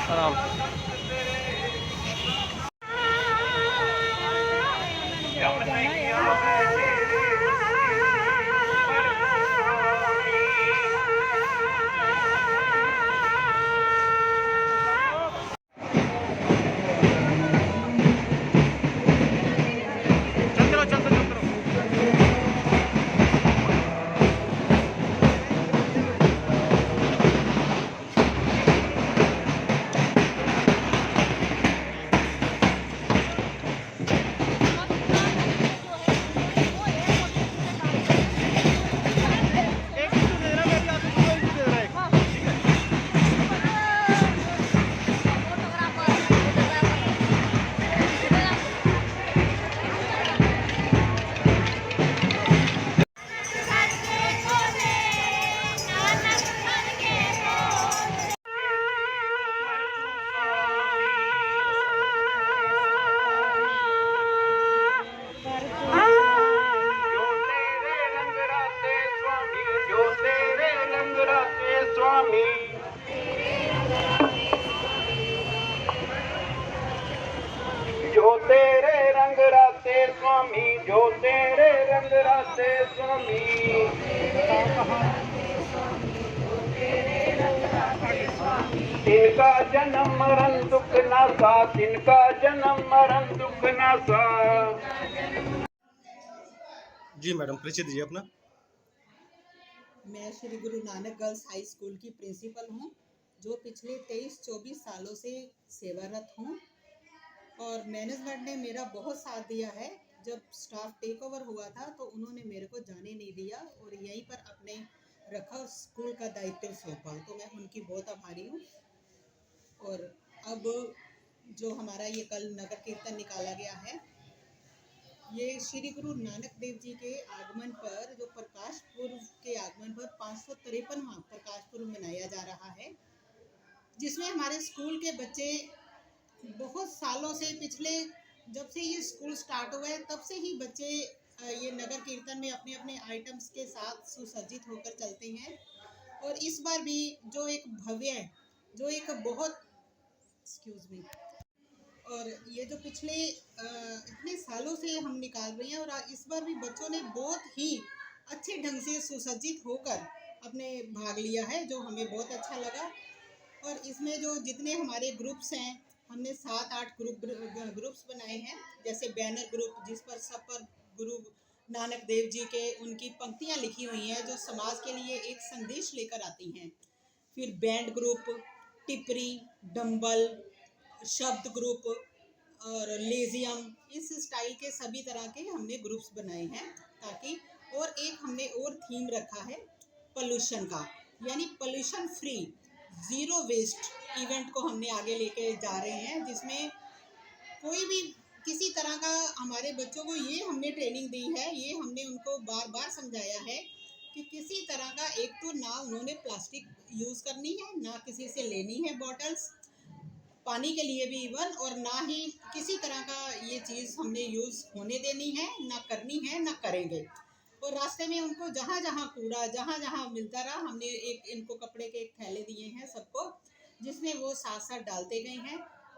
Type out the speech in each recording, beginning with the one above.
आराम स्वामी जो तेरे रंग राते स्वामी, जो तेरे रंग राते स्वामी। तिनका जन्म मरण दुख नासा, तिनका जन्म मरण दुख नासा। जी मैडम, परिचय दीजिए अपना। मैं Shri Guru Nanak girls high school की प्रिंसिपल हूँ, जो पिछले 23-24 सालों से सेवारत हूँ और मैनेजमेंट ने मेरा बहुत साथ दिया है। जब स्टाफ टेक ओवर हुआ था तो उन्होंने मेरे को जाने नहीं दिया और यहीं पर अपने रखा और स्कूल का दायित्व सौंपा, तो मैं उनकी बहुत आभारी हूँ। और अब जो हमारा ये कल नगर कीर्तन निकाला गया है, ये श्री गुरु नानक देव जी के आगमन पर, जो प्रकाश पुर्व के आगमन पर 553वां प्रकाश पुर्व मनाया जा रहा है, जिसमें हमारे स्कूल के बच्चे बहुत सालों से, पिछले जब से ये स्कूल स्टार्ट हुआ है तब से ही बच्चे ये नगर कीर्तन में अपने अपने आइटम्स के साथ सुसज्जित होकर चलते हैं। और इस बार भी जो एक भव्य, जो एक बहुत और ये जो पिछले इतने सालों से हम निकाल रहे हैं, और इस बार भी बच्चों ने बहुत ही अच्छे ढंग से सुसज्जित होकर अपने भाग लिया है, जो हमें बहुत अच्छा लगा। और इसमें जो जितने हमारे ग्रुप्स हैं, हमने 7-8 ग्रुप्स बनाए हैं, जैसे बैनर ग्रुप जिस पर सब पर गुरु नानक देव जी के उनकी पंक्तियाँ लिखी हुई हैं, जो समाज के लिए एक संदेश लेकर आती हैं। फिर बैंड ग्रुप, टिपरी, डंबल, शब्द ग्रुप और लेजियम, इस स्टाइल के सभी तरह के हमने ग्रुप्स बनाए हैं, ताकि, और एक हमने और थीम रखा है पोल्यूशन का, यानी pollution free zero waste event को हमने आगे लेके जा रहे हैं, जिसमें कोई भी किसी तरह का, हमारे बच्चों को ये हमने ट्रेनिंग दी है, ये हमने उनको बार बार समझाया है कि किसी तरह का, एक तो ना उन्होंने प्लास्टिक यूज़ करनी है, ना किसी से लेनी है बॉटल्स, पानी के लिए भी इवन, और ना ही किसी तरह का ये चीज़ हमने यूज़ होने देनी है, ना करनी है, ना करेंगे। और रास्ते में उनको जहाँ जहाँ कूड़ा जहाँ जहाँ मिलता रहा, हमने एक इनको कपड़े के एक थैले दिए हैं सबको, जिसमें वो साथ साथ डालते गए हैं।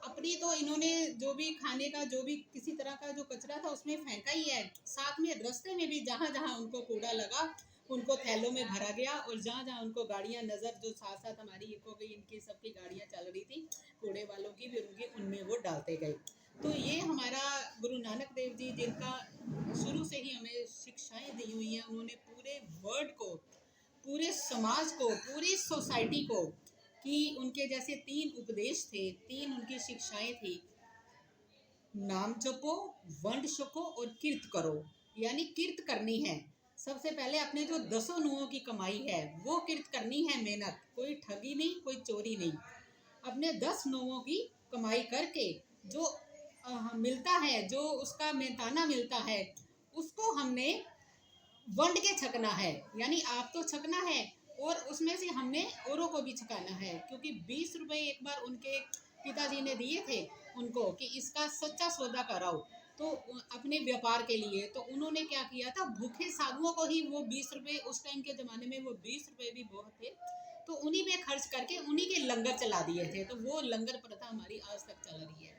अपनी तो इन्होंने जो भी खाने का, जो भी किसी तरह का जो कचरा था उसमें फेंका ही है, साथ में रास्ते में भी जहाँ जहाँ उनको कूड़ा लगा उनको थैलों में भरा गया, और जहाँ जहाँ उनको गाड़ियाँ नज़र, जो साथ साथ हमारी इको की, इनकी सबकी गाड़ियाँ चल रही थी कूड़े वालों की भी, उनकी उनमें वो डालते गए। तो ये हमारा गुरु नानक देव जी, जिनका शुरू से ही हमें शिक्षाएं दी हुई हैं, उन्होंने पूरे वर्ल्ड को, पूरे समाज को, पूरी सोसाइटी को, कि उनके जैसे 3 उपदेश थे, 3 उनकी शिक्षाएं थी, नाम जपो, वंड छको और कीर्त करो, यानी कीर्त करनी है। सबसे पहले अपने जो 10 नुओं की कमाई है वो कीर्त करनी है, मेहनत, कोई ठगी नहीं, कोई चोरी नहीं, अपने 10 नुओं की कमाई करके जो मिलता है, जो उसका मेहताना मिलता है, उसको हमने वंड के छकना है, यानी आप तो छकना है, और उसमें से हमने औरों को भी छकाना है, क्योंकि 20 रुपए एक बार उनके पिताजी ने दिए थे उनको कि इसका सच्चा सौदा कराओ, तो अपने व्यापार के लिए, तो उन्होंने क्या किया था, भूखे साधुओं को ही वो 20 रुपए, उस टाइम के ज़माने में वो 20 रुपए भी बहुत थे, तो उन्हीं पे खर्च करके उन्हीं के लंगर चला दिए थे। तो वो लंगर प्रथा हमारी आज तक चल रही है।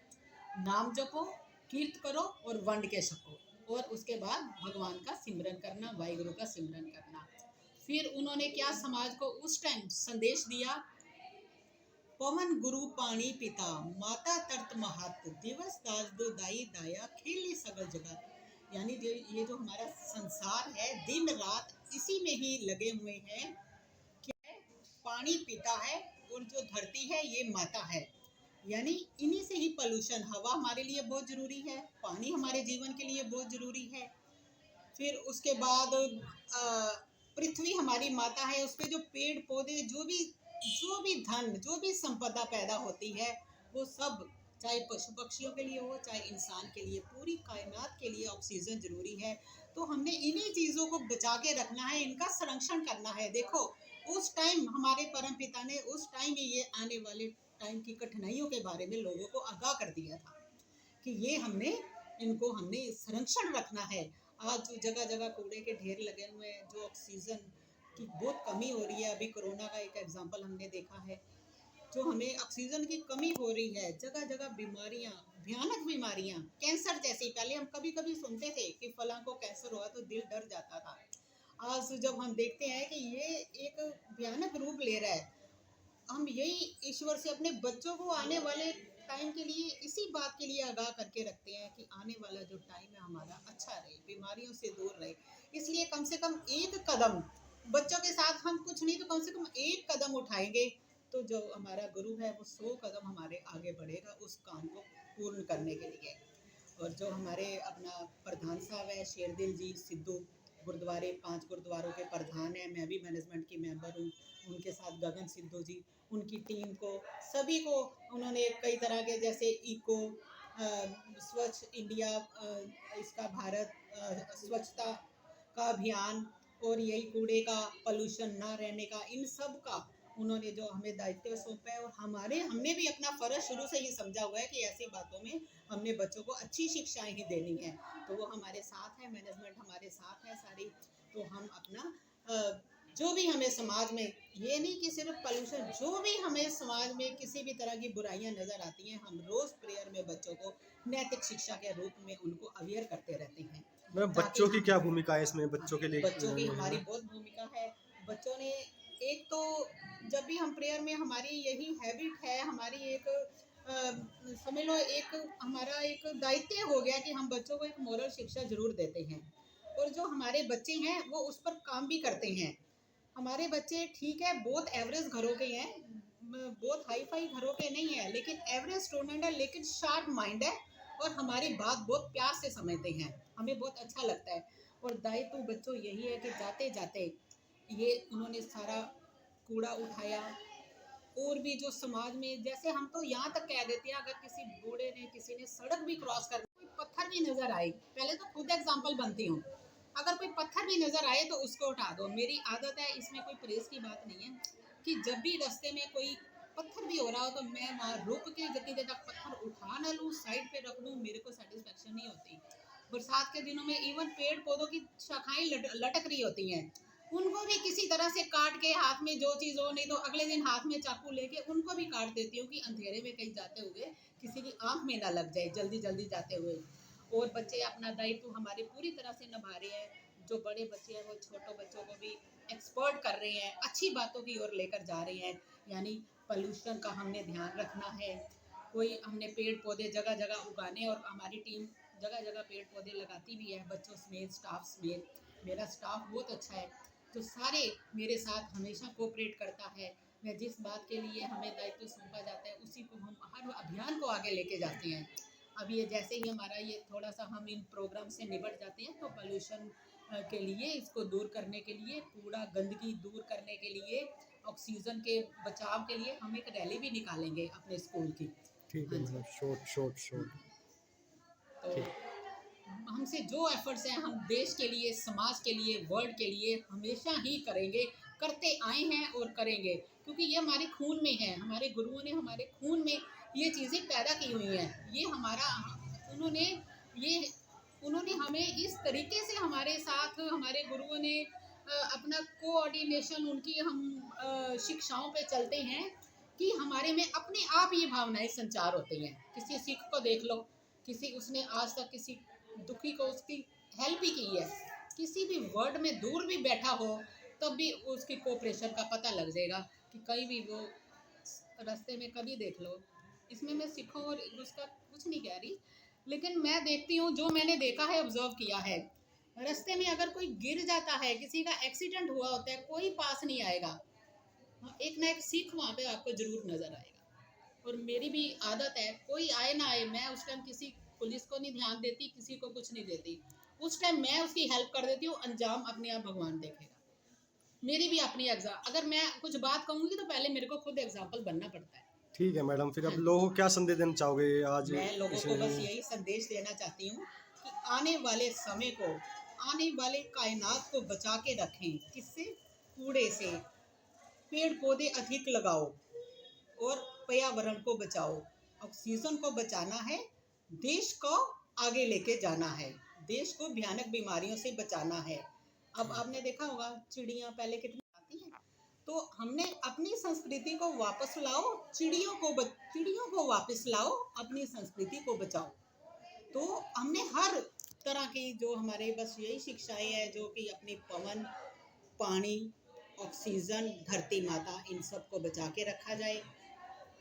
नाम जपो, कीर्त करो और वंड के छको, और उसके बाद भगवान का सिमरन करना, वाहिगुरु का सिमरन करना। फिर उन्होंने क्या समाज को उस टाइम संदेश दिया, पवन गुरु पानी पिता, माता तरत महत, दिवस दास दो दाई दाया, खेले सगल जगत। यानी ये जो हमारा संसार है, दिन रात इसी में ही लगे हुए हैं। क्या है? पानी पिता है, और जो धरती है ये माता है। यानी इन्हीं से ही पॉल्यूशन, हवा हमारे लिए बहुत ज़रूरी है, पानी हमारे जीवन के लिए बहुत ज़रूरी है। फिर उसके बाद पृथ्वी हमारी माता है, उस पर जो पेड़ पौधे, जो भी धन, जो भी संपदा पैदा होती है, वो सब, चाहे पशु पक्षियों के लिए हो, चाहे इंसान के लिए, पूरी कायनात के लिए ऑक्सीजन ज़रूरी है। तो हमने इन्हीं चीज़ों को बचा के रखना है, इनका संरक्षण करना है। देखो, उस टाइम हमारे परम पिता ने उस टाइम ही ये आने वाले टाइम की कठिनाइयों के बारे में लोगों को आगाह कर दिया था कि ये हमने संरक्षण रखना है। आज जगह जगह कूड़े के ढेर लगे हुए हैं, जो ऑक्सीजन की बहुत कमी हो रही है। अभी कोरोना का एक एग्जांपल हमने देखा है, जो हमें ऑक्सीजन की कमी हो रही है। जगह जगह बीमारियां, भयानक बीमारियां, कैंसर जैसी। पहले हम कभी कभी सुनते थे कि फलां को कैंसर हुआ तो दिल डर जाता था। आज जब हम देखते हैं कि ये एक भयानक रूप ले रहा है, हम यही ईश्वर से अपने बच्चों को आने वाले टाइम के लिए इसी बात के लिए आगाह करके रखते हैं कि आने वाला जो टाइम है हमारा अच्छा रहे, बीमारियों से दूर रहे। इसलिए कम से कम एक कदम बच्चों के साथ, हम कुछ नहीं तो कम से कम एक कदम उठाएंगे, तो जो हमारा गुरु है वो 100 कदम हमारे आगे बढ़ेगा उस काम को पूर्ण करने के लिए। और जो हमारे अपना प्रधान साहब है शेरदिल जी सिद्धू, गुरुद्वारे 5 गुरुद्वारों के प्रधान हैं, मैं भी मैनेजमेंट की मेंबर हूँ। उनके साथ गगन सिद्धू जी, उनकी टीम को, सभी को उन्होंने कई तरह के, जैसे इको, स्वच्छ इंडिया, इसका भारत, स्वच्छता का अभियान, और यही कूड़े का, पोल्यूशन ना रहने का, इन सब का उन्होंने जो हमें दायित्व सौंपा है। और हमने भी अपना फ़र्ज शुरू से ही समझा हुआ है कि ऐसी बातों में हमने बच्चों को अच्छी शिक्षाएं ही देनी है। तो वो हमारे साथ है, मैनेजमेंट हमारे साथ है सारी। तो हम अपना जो भी हमें समाज में, ये नहीं कि सिर्फ पोल्यूशन, जो भी हमें समाज में किसी भी तरह की बुराइयां नज़र आती हैं, हम रोज़ प्रेयर में बच्चों को नैतिक शिक्षा के रूप में उनको अवेयर करते रहते हैं। मैम, बच्चों की क्या भूमिका है इसमें, बच्चों के लिए? बच्चों की हमारी बहुत भूमिका है। बच्चों ने, एक तो जब भी हम प्रेयर में, हमारी यही हैबिट है, हमारी एक समझ लो, एक हमारा एक दायित्व हो गया कि हम बच्चों को एक मोरल शिक्षा जरूर देते हैं। और जो हमारे बच्चे हैं वो उस पर काम भी करते हैं। हमारे बच्चे ठीक है, बहुत एवरेज घरों के हैं, बहुत हाई फाई घरों के नहीं है, लेकिन एवरेज स्टूडेंट है, लेकिन शार्प माइंड है, और हमारी बात बहुत प्यार से समझते हैं, हमें बहुत अच्छा लगता है। और दायित्व बच्चों यही है कि जाते जाते ये उन्होंने सारा कूड़ा उठाया। और भी जो समाज में, जैसे हम तो यहाँ तक कह देते हैं, अगर किसी बूढ़े ने, किसी ने सड़क भी क्रॉस कर, कोई पत्थर भी नजर आए, पहले तो खुद एग्जाम्पल बनती हूँ, अगर कोई पत्थर भी नजर आए तो उसको उठा दो। मेरी आदत है, इसमें कोई प्रेस की बात नहीं है, कि जब भी रास्ते में कोई पत्थर भी हो रहा हो तो मैं वहाँ रुक के जितनी देर तक पत्थर उठा ना लूँ, साइड पे रख लूँ, मेरे को सेटिस्फेक्शन नहीं होती। बरसात के दिनों में इवन पेड़ पौधों की शाखाएं लटक रही होती हैं, उनको भी किसी तरह से काट के, हाथ में जो चीज़ हो, नहीं तो अगले दिन हाथ में चाकू लेके उनको भी काट देती हूँ कि अंधेरे में कहीं जाते हुए किसी की आंख में ना लग जाए, जल्दी जल्दी जाते हुए। और बच्चे अपना दायित्व हमारे पूरी तरह से निभा रहे हैं। जो बड़े बच्चे हैं वो छोटों बच्चों को भी एक्सपर्ट कर रहे हैं, अच्छी बातों की ओर लेकर जा रहे हैं। यानी पोल्यूशन का हमने ध्यान रखना है, कोई हमने पेड़ पौधे जगह जगह उगाने, और हमारी टीम जगह जगह पेड़ पौधे लगाती भी है, बच्चों समेत, स्टाफ समेत। मेरा स्टाफ बहुत अच्छा है, तो सारे मेरे साथ हमेशा कोऑपरेट करता है। मैं जिस बात के लिए हमें दायित्व सौंपा जाता है उसी को हम हर अभियान को आगे लेके जाते हैं। अब ये जैसे ही हमारा ये थोड़ा सा हम इन प्रोग्राम से निपट जाते हैं, तो पोल्यूशन के लिए, इसको दूर करने के लिए, कूड़ा गंदगी दूर करने के लिए, ऑक्सीजन के बचाव के लिए हम एक रैली भी निकालेंगे अपने स्कूल की। ठीक है मैडम, शॉर्ट। तो हमसे जो एफर्ट्स हैं हम देश के लिए, समाज के लिए, वर्ल्ड के लिए हमेशा ही करेंगे, करते आए हैं और करेंगे, क्योंकि ये हमारे खून में है। हमारे गुरुओं ने हमारे खून में ये चीज़ें पैदा की हुई हैं। ये हमारा, उन्होंने हमें इस तरीके से, हमारे साथ हमारे गुरुओं ने अपना कोऑर्डिनेशन उनकी हम शिक्षाओं पे चलते हैं कि हमारे में अपने आप ये भावनाएं संचार होती हैं। किसी सिख को देख लो, किसी उसने आज तक किसी दुखी को उसकी हेल्प ही की है, किसी भी वर्ड में दूर भी बैठा हो तब भी उसकी कोऑपरेशन का पता लग जाएगा कि कहीं भी वो रास्ते में कभी देख लो। इसमें मैं सिखों और उसका कुछ नहीं कह रही, लेकिन मैं देखती हूँ जो मैंने देखा है, ऑब्जर्व किया है, रास्ते में अगर कोई गिर जाता है, किसी का एक्सीडेंट हुआ होता है, कोई पास नहीं आएगा, एक ना एक सिख वहाँ पे आपको जरूर नजर आएगा। और मेरी भी आदत है, कोई आए ना आए, मैं उस टाइम किसी पुलिस को नहीं ध्यान देती, किसी को कुछ नहीं देती, उस टाइम मैं उसकी हेल्प कर देती हूँ, अंजाम अपने आप भगवान देखेगा। मेरी भी अपनी अगर मैं कुछ बात कहूँगी तो पहले मेरे को खुद एग्जाम्पल बनना पड़ता है। ठीक है मैडम, फिर अब लोगों को क्या संदेश देना चाहोगे आज? मैं लोगों को बस यही संदेश देना चाहती हूँ कि आने वाले समय को, आने वाले कायनात को बचा के रखें। किससे? कूड़े से। पेड़ पौधे अधिक लगाओ और पर्यावरण को बचाओ। ऑक्सीजन को बचाना है, देश को आगे लेके जाना है, देश को भयानक बीमारियों से बचाना है। अब आपने देखा होगा चिड़ियाँ पहले कितनी आती हैं, तो हमने अपनी संस्कृति को वापस लाओ, चिड़ियों को वापस लाओ, अपनी संस्कृति को बचाओ। तो हमने हर तरह की जो हमारे बस यही शिक्षाएं हैं, जो कि अपनी पवन, पानी, ऑक्सीजन, धरती माता, इन सब को बचा के रखा जाए।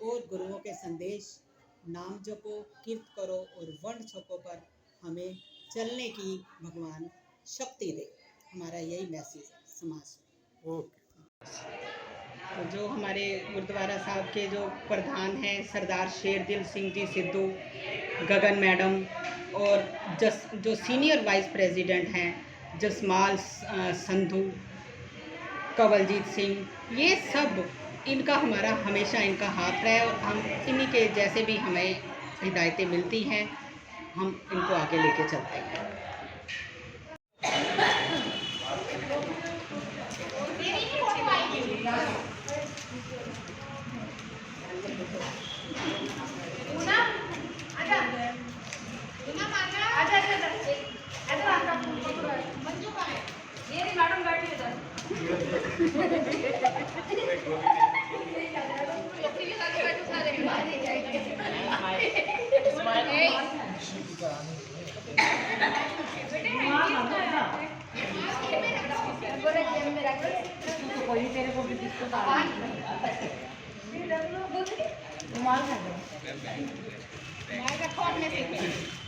और गुरुओं के संदेश, नाम जपो, कीर्त करो और वर्ण छको पर हमें चलने की भगवान शक्ति दे। हमारा यही मैसेज है समाज। ओके। तो जो हमारे गुरुद्वारा साहब के जो प्रधान हैं सरदार शेरदिल सिंह जी सिद्धू, गगन मैडम, और जो सीनियर वाइस प्रेसिडेंट हैं जसमाल संधू, कंवलजीत सिंह, ये सब इनका हमारा हमेशा इनका हाथ रहा है और हम इन्हीं के जैसे भी हमें हिदायतें मिलती हैं, हम इनको आगे लेके चलते हैं।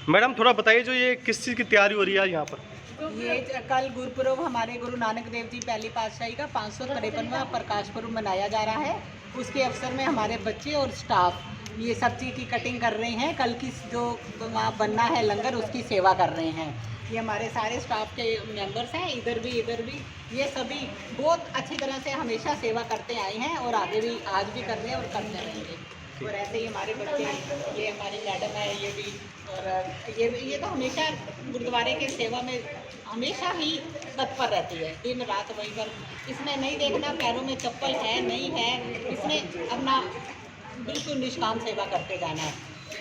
मैडम थोड़ा बताइए, जो ये किस चीज़ की तैयारी हो रही है यहाँ पर? ये कल गुरुपुरब, हमारे गुरु नानक देव जी पहली पातशाही का 553वां प्रकाश पुरब मनाया जा रहा है। उसके अवसर में हमारे बच्चे और स्टाफ ये सब्जी की कटिंग कर रहे हैं। कल की जो वहाँ बनना है लंगर, उसकी सेवा कर रहे हैं। ये हमारे सारे स्टाफ के मेंबर्स हैं, इधर भी ये सभी बहुत अच्छी तरह से हमेशा सेवा करते आए हैं और आगे भी आज भी कर रहे हैं और करते रहेंगे। और ऐसे ही हमारे बच्चे, ये हमारी मैडम है, ये भी, और ये तो हमेशा गुरुद्वारे के सेवा में हमेशा ही तत्पर रहती है, दिन रात वहीं पर। इसने नहीं देखना पैरों में चप्पल है नहीं है, इसने अपना बिल्कुल निष्काम सेवा करते जाना है।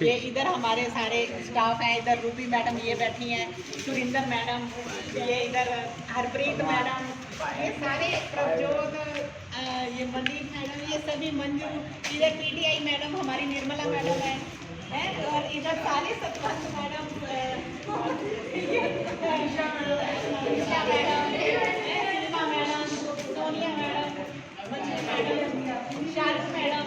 ये इधर हमारे सारे स्टाफ हैं, इधर रूबी मैडम ये बैठी हैं, सुरिंदर मैडम, ये इधर हरप्रीत मैडम, ये सारे प्रभजोत, ये मनदीप मैडम, ये सभी मंजू, इधर पीटीआई मैडम हमारी निर्मला मैडम है, और इधर सारे Satwant madam, Isha madam, Seema madam, Sonia madam, Manju madam, Sharu madam,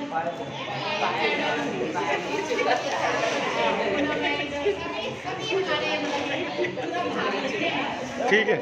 ठीक है।